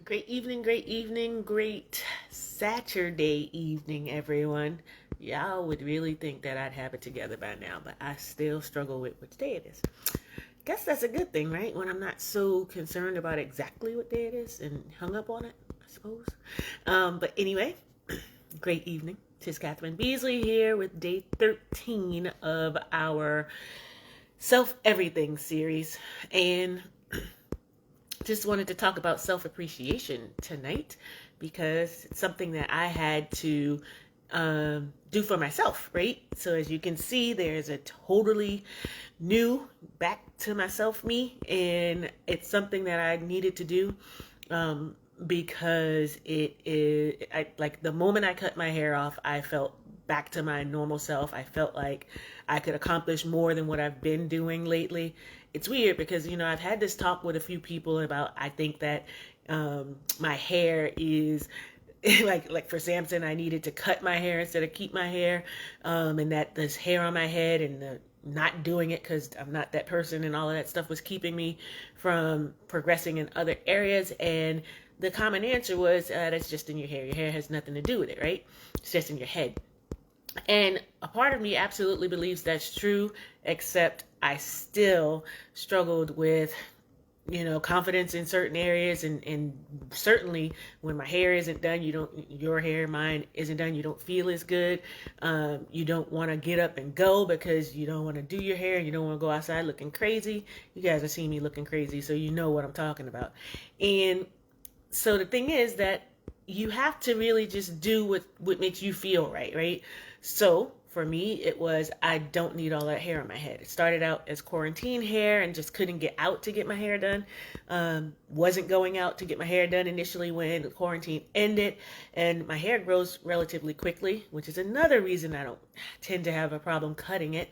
Great evening, great Saturday evening, everyone. Y'all would really think that I'd have it together by now, but I still struggle with which day it is. Guess that's a good thing, right? When I'm not so concerned about exactly what day it is and hung up on it, I suppose. But anyway, great evening. Tis Catherine Beasley here with day 13 of our Self Everything series. And just wanted to talk about self-appreciation tonight because it's something that I had to do for myself, right? So as you can see, there's a totally new back to myself me, and it's something that I needed to do because like the moment I cut my hair off, I felt back to my normal self. I felt like I could accomplish more than what I've been doing lately. It's weird because, I've had this talk with a few people about, I think that my hair is like for Samson, I needed to cut my hair instead of keep my hair, and that this hair on my head and the not doing it because I'm not that person and all of that stuff was keeping me from progressing in other areas. And the common answer was, that's just in your hair. Your hair has nothing to do with it, right? It's just in your head. And a part of me absolutely believes that's true, except I still struggled with, confidence in certain areas. And certainly when my hair isn't done, your hair, mine isn't done, you don't feel as good. You don't want to get up and go because you don't want to do your hair. You don't want to go outside looking crazy. You guys have seen me looking crazy, so you know what I'm talking about. And so the thing is that you have to really just do what makes you feel right, right? So for me, it was, I don't need all that hair on my head. It started out as quarantine hair and just couldn't get out to get my hair done. Wasn't going out to get my hair done initially when the quarantine ended. And my hair grows relatively quickly, which is another reason I don't tend to have a problem cutting it.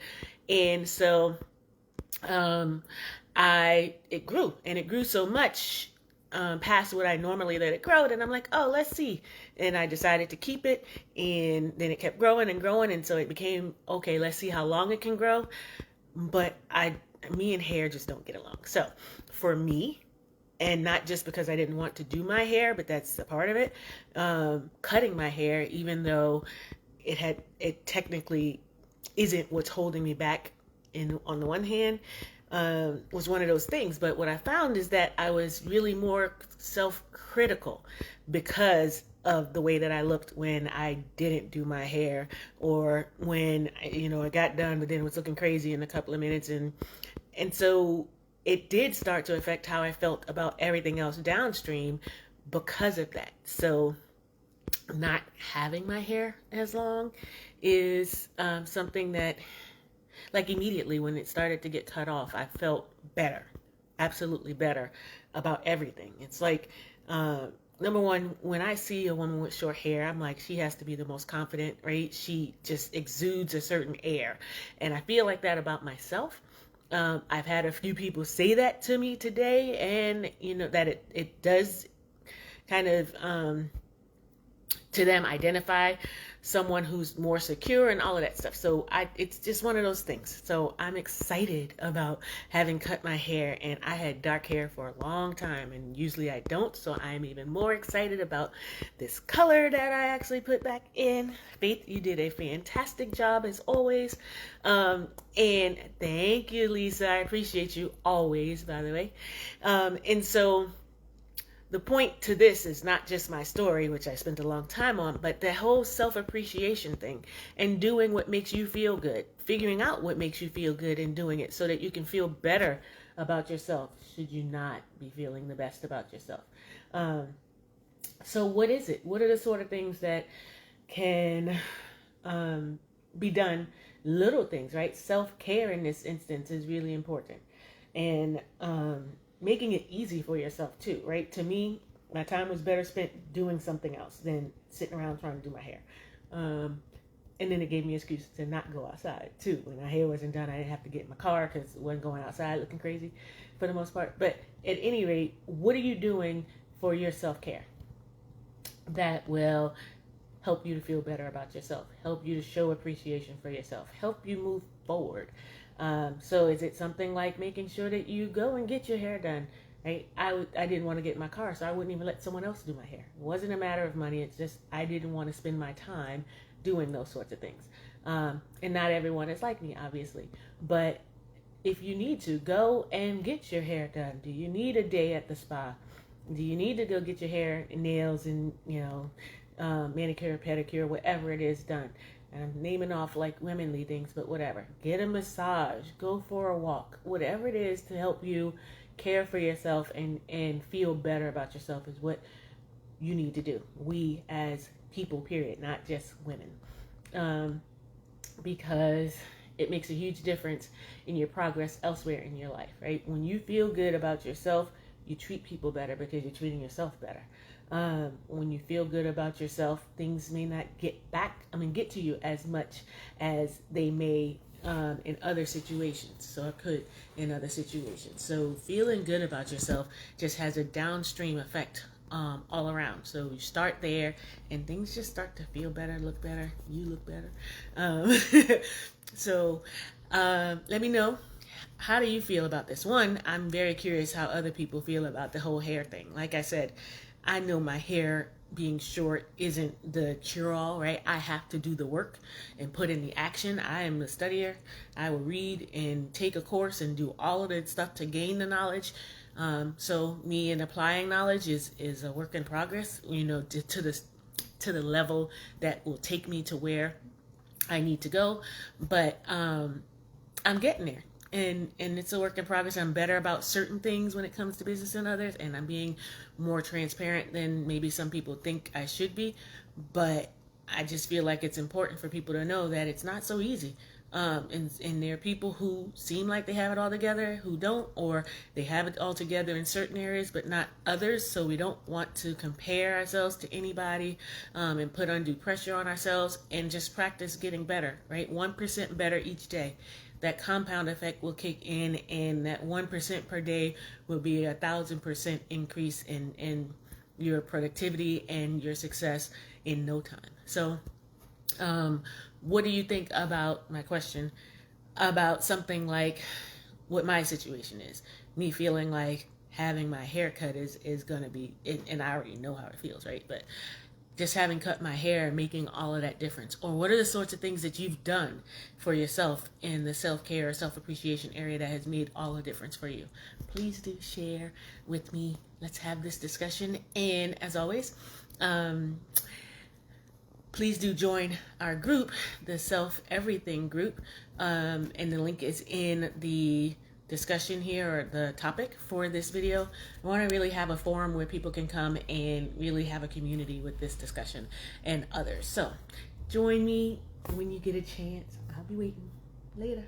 And so it grew, and it grew so much past what I normally let it grow. And I'm like, oh, let's see. And I decided to keep it, and then it kept growing and growing. And so it became, okay, let's see how long it can grow. But me and hair just don't get along. So for me, and not just because I didn't want to do my hair, but that's a part of it, cutting my hair, even though it technically isn't what's holding me back on the one hand, was one of those things. But what I found is that I was really more self-critical because of the way that I looked when I didn't do my hair, or when, it got done, but then it was looking crazy in a couple of minutes. And so it did start to affect how I felt about everything else downstream because of that. So not having my hair as long is something that, like, immediately when it started to get cut off, I felt better, absolutely better about everything. It's like, number one, when I see a woman with short hair, I'm like, she has to be the most confident, right? She just exudes a certain air. And I feel like that about myself. I've had a few people say that to me today, and, that it does kind of, to them, identify someone who's more secure and all of that stuff. So it's just one of those things. So I'm excited about having cut my hair, and I had dark hair for a long time, and usually I don't. So I'm even more excited about this color that I actually put back in. Faith, you did a fantastic job as always. And thank you, Lisa. I appreciate you always, by the way. And so the point to this is not just my story, which I spent a long time on, but the whole self-appreciation thing, and doing what makes you feel good, figuring out what makes you feel good and doing it so that you can feel better about yourself, should you not be feeling the best about yourself. So what is it? What are the sort of things that can be done? Little things, right? Self-care in this instance is really important. And making it easy for yourself too, right? To me, my time was better spent doing something else than sitting around trying to do my hair. And then it gave me an excuse to not go outside too. When my hair wasn't done, I didn't have to get in my car because it wasn't going outside looking crazy for the most part. But at any rate, what are you doing for your self-care that will help you to feel better about yourself, help you to show appreciation for yourself, help you move forward? So is it something like making sure that you go and get your hair done right? I didn't want to get in my car, so I wouldn't even let someone else do my hair. It wasn't a matter of money. It's just I didn't want to spend my time doing those sorts of things. And not everyone is like me, obviously. But if you need to, go and get your hair done. Do you need a day at the spa? Do you need to go get your hair and nails and, manicure, pedicure, whatever it is done? And I'm naming off like womanly things, but whatever. Get a massage, go for a walk, whatever it is to help you care for yourself and feel better about yourself is what you need to do. We as people, period, not just women. Because it makes a huge difference in your progress elsewhere in your life, right? When you feel good about yourself, you treat people better because you're treating yourself better. When you feel good about yourself, things may not get to you as much as they may in other situations. So it could in other situations. So feeling good about yourself just has a downstream effect all around. So you start there and things just start to feel better, look better. You look better. So let me know. How do you feel about this? One, I'm very curious how other people feel about the whole hair thing. Like I said, I know my hair being short isn't the cure-all, right? I have to do the work and put in the action. I am the studier. I will read and take a course and do all of the stuff to gain the knowledge. So me and applying knowledge is a work in progress, to the level that will take me to where I need to go. But I'm getting there. And it's a work in progress. I'm better about certain things when it comes to business than others, and I'm being more transparent than maybe some people think I should be. But I just feel like it's important for people to know that it's not so easy. And there are people who seem like they have it all together, who don't, or they have it all together in certain areas, but not others. So we don't want to compare ourselves to anybody and put undue pressure on ourselves, and just practice getting better, right? 1% better each day. That compound effect will kick in, and that 1% per day will be 1,000% increase in your productivity and your success in no time. So, what do you think about my question about something like what my situation is? Me feeling like having my hair cut is going to be, and I already know how it feels, right? But just having cut my hair and making all of that difference. Or what are the sorts of things that you've done for yourself in the self-care or self-appreciation area that has made all the difference for you? Please do share with me. Let's have this discussion. And as always, please do join our group, the Self Everything group. And the link is in the discussion here, or the topic for this video. I want to really have a forum where people can come and really have a community with this discussion and others. So join me when you get a chance. I'll be waiting. Later.